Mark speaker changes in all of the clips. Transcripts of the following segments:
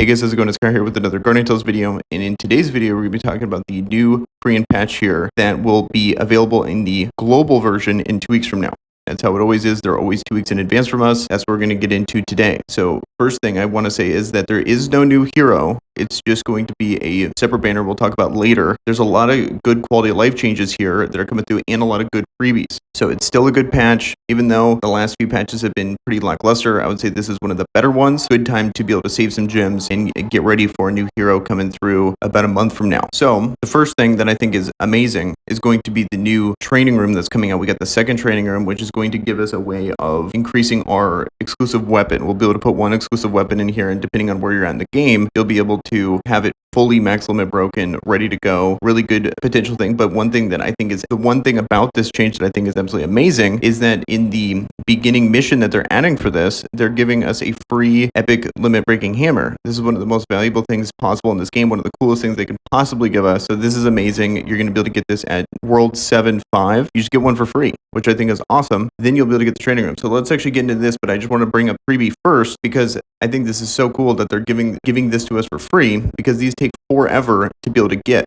Speaker 1: Hey guys, how's it going? It's Kyle here with another Guardian Tales video, and in today's video we're going to be talking about the new Korean patch here that will be available in the global version in 2 weeks from now. That's how it always is. They're always 2 weeks in advance from us. That's what we're going to get into today. So first thing I want to say is that there is no new hero. It's just going to be a separate banner we'll talk about later. There's a lot of good quality of life changes here that are coming through and a lot of good freebies. So it's still a good patch, even though the last few patches have been pretty lackluster. I would say this is one of the better ones. Good time to be able to save some gems and get ready for a new hero coming through about a month from now. So the first thing that I think is amazing is going to be the new training room that's coming out. We got the second training room, which is going to give us a way of increasing our exclusive weapon. We'll be able to put one exclusive weapon in here, and depending on where you're at in the game, you'll be able to have it fully max limit broken, ready to go. Really good potential thing. But one thing that I think is the one thing about this change that I think is absolutely amazing is that in the beginning mission that they're adding for this, they're giving us a free epic limit breaking hammer. This is one of the most valuable things possible in this game, one of the coolest things they can possibly give us. So this is amazing. You're going to be able to get this at World 7.5. You just get one for free, which I think is awesome. Then you'll be able to get the training room. So let's actually get into this, but I just want to bring up freebie first because I think this is so cool that they're giving this to us for free, because these take forever to be able to get.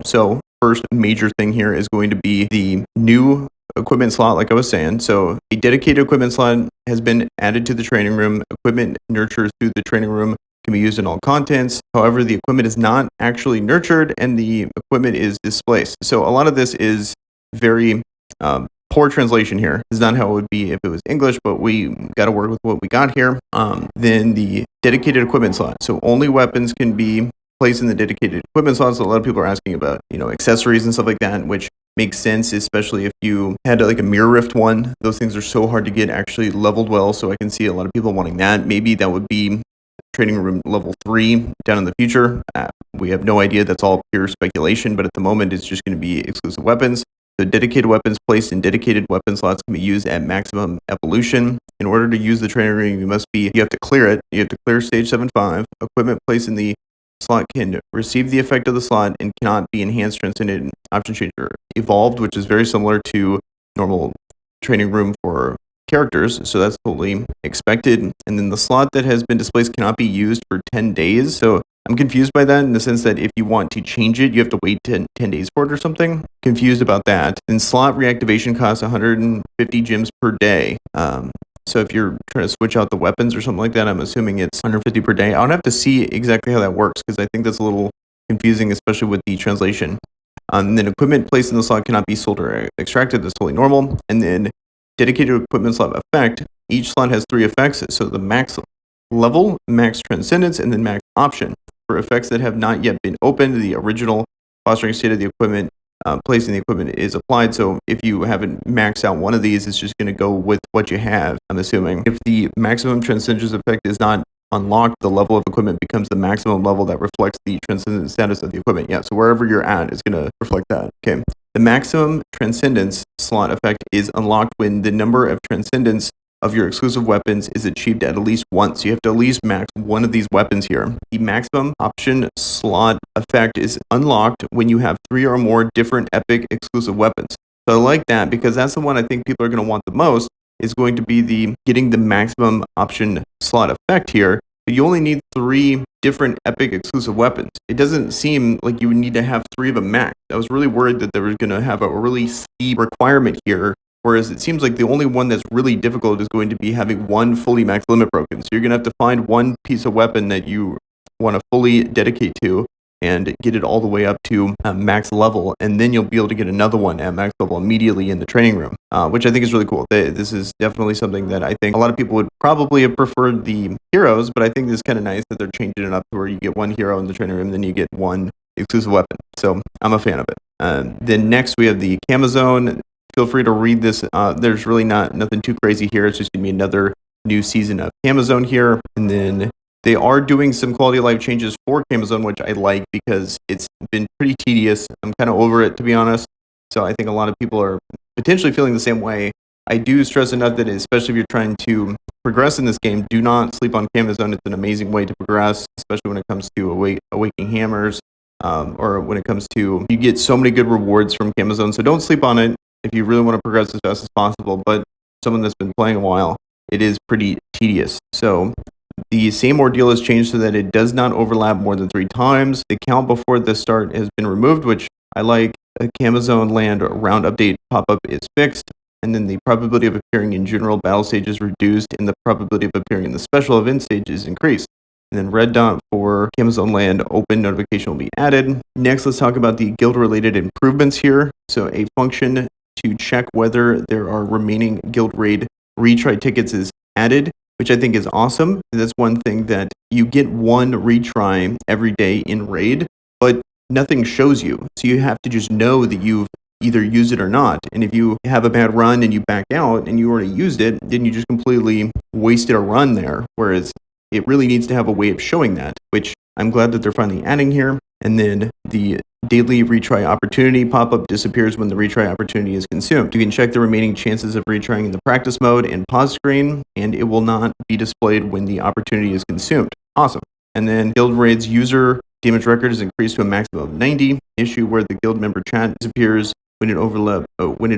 Speaker 1: So first major thing here is going to be the new equipment slot, like I was saying. So a dedicated equipment slot has been added to the training room. Equipment nurtured through the training room can be used in all contents. However, the equipment is not actually nurtured and the equipment is displaced. So a lot of this is very poor translation here. This is not how it would be if it was English, but we got to work with what we got here. Then the dedicated equipment slot. So only weapons can be placed in the dedicated equipment slot. So a lot of people are asking about, accessories and stuff like that, which makes sense, especially if you had like a mirror rift one. Those things are so hard to get actually leveled well. So I can see a lot of people wanting that. Maybe that would be training room level 3 down in the future. We have no idea. That's all pure speculation, but at the moment it's just going to be exclusive weapons. The dedicated weapons placed in dedicated weapon slots can be used at maximum evolution. In order to use the training room, you have to clear it. You have to clear stage 7.5. Equipment placed in the slot can receive the effect of the slot and cannot be enhanced, transcended, option changer, evolved, which is very similar to normal training room for characters, so that's totally expected. And then the slot that has been displaced cannot be used for 10 days. So I'm confused by that in the sense that if you want to change it, you have to wait 10 days for it or something. Confused about that. And slot reactivation costs 150 gems per day. So if you're trying to switch out the weapons or something like that, I'm assuming it's 150 per day. I would have to see exactly how that works, because I think that's a little confusing, especially with the translation. And then equipment placed in the slot cannot be sold or extracted. That's totally normal. And then dedicated equipment slot effect. Each slot has 3 effects. So the max level, max transcendence, and then max option. For effects that have not yet been opened, the original fostering state of the equipment, placing the equipment is applied. So if you haven't maxed out one of these, it's just going to go with what you have, I'm assuming. If the maximum transcendence effect is not unlocked, the level of equipment becomes the maximum level that reflects the transcendent status of the equipment. Yeah, so wherever you're at is going to reflect that. Okay. The maximum transcendence slot effect is unlocked when the number of transcendence of your exclusive weapons is achieved at least once. You have to at least max one of these weapons here. The maximum option slot effect is unlocked when you have 3 or more different epic exclusive weapons. So I like that, because that's the one I think people are going to want the most, is going to be the getting the maximum option slot effect here. But you only need 3 different epic exclusive weapons. It doesn't seem like you would need to have 3 of them maxed. I was really worried that they were going to have a really steep requirement here, whereas it seems like the only one that's really difficult is going to be having one fully max limit broken. So you're going to have to find one piece of weapon that you want to fully dedicate to and get it all the way up to max level, and then you'll be able to get another one at max level immediately in the training room, which I think is really cool. This is definitely something that I think a lot of people would probably have preferred the heroes, but I think it's kind of nice that they're changing it up to where you get one hero in the training room, then you get one exclusive weapon. So I'm a fan of it. Then next we have the camo zone. Feel free to read this. There's really nothing too crazy here. It's just going to be another new season of camo zone here. And then they are doing some quality of life changes for camo zone, which I like, because it's been pretty tedious. I'm kind of over it, to be honest. So I think a lot of people are potentially feeling the same way. I do stress enough that, especially if you're trying to progress in this game, do not sleep on camo zone. It's an amazing way to progress, especially when it comes to awakening hammers, or when it comes to, you get so many good rewards from camo zone. So don't sleep on it if you really want to progress as fast as possible. But someone that's been playing a while, it is pretty tedious. So The same ordeal is changed so that it does not overlap more than 3 times. The count before the start has been removed, which I like. A Camazone land round update pop-up is fixed, and then the probability of appearing in general battle stage is reduced, and the probability of appearing in the special event stage is increased. And then red dot for Camazone land open notification will be added. Next, let's talk about the guild-related improvements here. So a function to check whether there are remaining guild raid retry tickets is added, which I think is awesome. That's one thing that you get one retry every day in raid, but nothing shows you. So you have to just know that you've either used it or not. And if you have a bad run and you back out and you already used it, then you just completely wasted a run there. Whereas it really needs to have a way of showing that, which I'm glad that they're finally adding here. And then the daily retry opportunity pop-up disappears when the retry opportunity is consumed. You can check the remaining chances of retrying in the practice mode and pause screen, and it will not be displayed when the opportunity is consumed. Awesome. And then guild raids user damage record is increased to a maximum of 90. Issue where the guild member chat disappears when it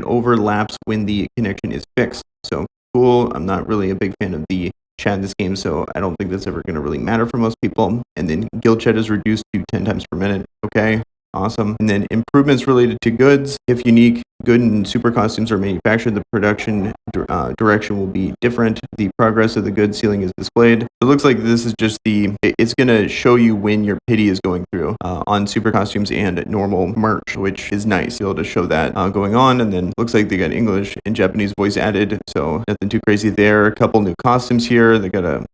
Speaker 1: overlaps when the connection is fixed. So cool. I'm not really a big fan of the chat in this game, so I don't think that's ever going to really matter for most people. And then guild chat is reduced to 10 times per minute. Okay, awesome. And then improvements related to goods. If unique good and super costumes are manufactured, the production direction will be different. The progress of the good ceiling is displayed. It looks like this is just it's going to show you when your pity is going through on super costumes and normal merch, which is nice. You'll be able to show that going on. And then looks like they got English and Japanese voice added, so nothing too crazy there. A couple new costumes here. They got a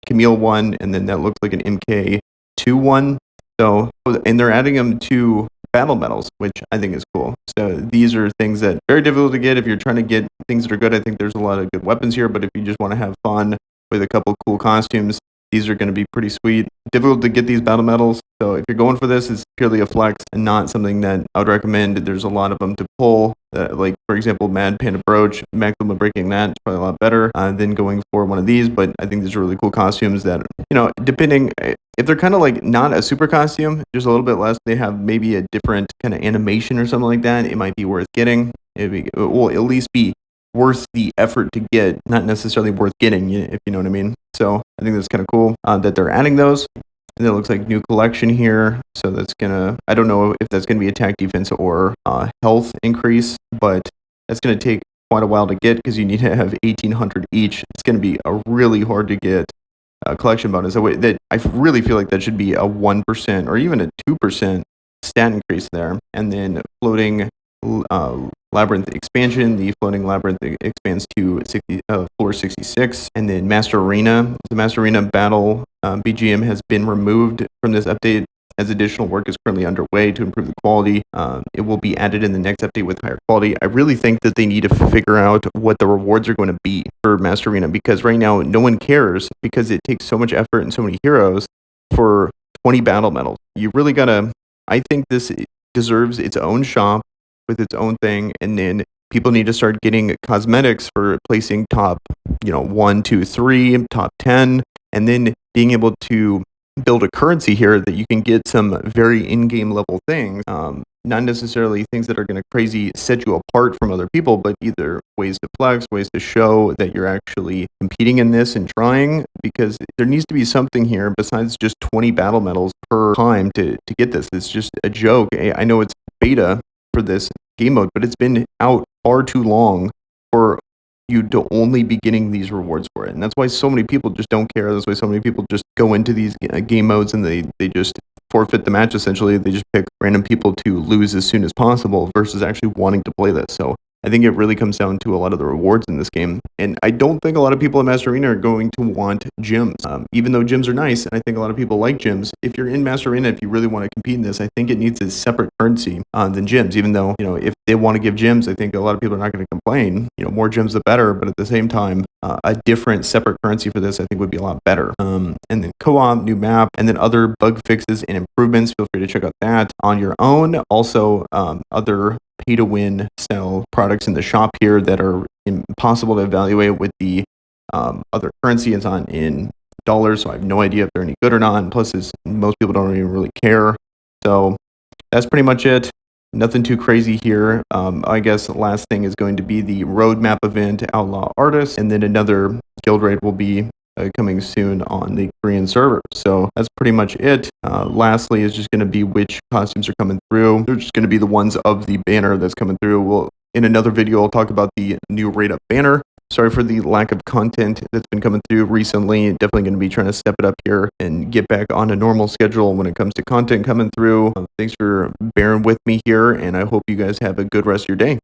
Speaker 1: Camille one, and then that looks like an MK2 one. So, and they're adding them to battle medals, which I think is cool. So these are things that are very difficult to get if you're trying to get things that are good. I think there's a lot of good weapons here, but if you just want to have fun with a couple cool costumes, these are going to be pretty sweet. Difficult to get these battle medals, so if you're going for this, it's purely a flex and not something that I would recommend. There's a lot of them to pull, like for example, Mad Panda Brooch, maximum breaking that is probably a lot better than going for one of these, but I think these are really cool costumes that, depending, if they're kind of like not a super costume, just a little bit less, they have maybe a different kind of animation or something like that, it might be worth getting. It will at least be worth the effort to get, not necessarily worth getting, if you know what I mean. So I think that's kind of cool that they're adding those. And then it looks like new collection here. So that's I don't know if that's gonna be attack, defense, or health increase, but that's gonna take quite a while to get because you need to have 1,800 each. It's gonna be a really hard to get collection bonus. That I really feel like that should be a 1% or even a 2% stat increase there. And then floating Labyrinth Expansion. The floating Labyrinth expands to floor 66. And then Master Arena. The Master Arena battle BGM has been removed from this update as additional work is currently underway to improve the quality. It will be added in the next update with higher quality. I really think that they need to figure out what the rewards are going to be for Master Arena, because right now no one cares because it takes so much effort and so many heroes for 20 battle medals. You really gotta, I think this deserves its own shop with its own thing, and then people need to start getting cosmetics for placing top, 1, 2, 3, top 10, and then being able to build a currency here that you can get some very in-game level things, not necessarily things that are going to crazy set you apart from other people, but either ways to flex, ways to show that you're actually competing in this and trying, because there needs to be something here besides just 20 battle medals per time to get this. It's just a joke. I know it's beta for this game mode, but it's been out far too long for you to only be getting these rewards for it. And that's why so many people just don't care. That's why so many people just go into these game modes and they just forfeit the match, essentially. They just pick random people to lose as soon as possible versus actually wanting to play this. So I think it really comes down to a lot of the rewards in this game. And I don't think a lot of people in Master Arena are going to want gyms, even though gyms are nice. And I think a lot of people like gyms. If you're in Master Arena, if you really want to compete in this, I think it needs a separate currency than gyms, even though, if they want to give gyms, I think a lot of people are not going to complain. More gyms the better. But at the same time, a different separate currency for this, I think would be a lot better. And then co-op, new map, and then other bug fixes and improvements. Feel free to check out that on your own. Also, other pay-to-win style products in the shop here that are impossible to evaluate with the other currency. It's not in dollars, so I have no idea if they're any good or not. And plus, most people don't even really care. So that's pretty much it. Nothing too crazy here. I guess the last thing is going to be the roadmap event, Outlaw Artists, and then another guild raid will be coming soon on the Korean server. So that's pretty much it. Lastly is just going to be which costumes are coming through. They're just going to be the ones of the banner that's coming through. In another video, I'll talk about the new rate up banner. Sorry for the lack of content that's been coming through recently. Definitely going to be trying to step it up here and get back on a normal schedule when it comes to content coming through. Thanks for bearing with me here, and I hope you guys have a good rest of your day.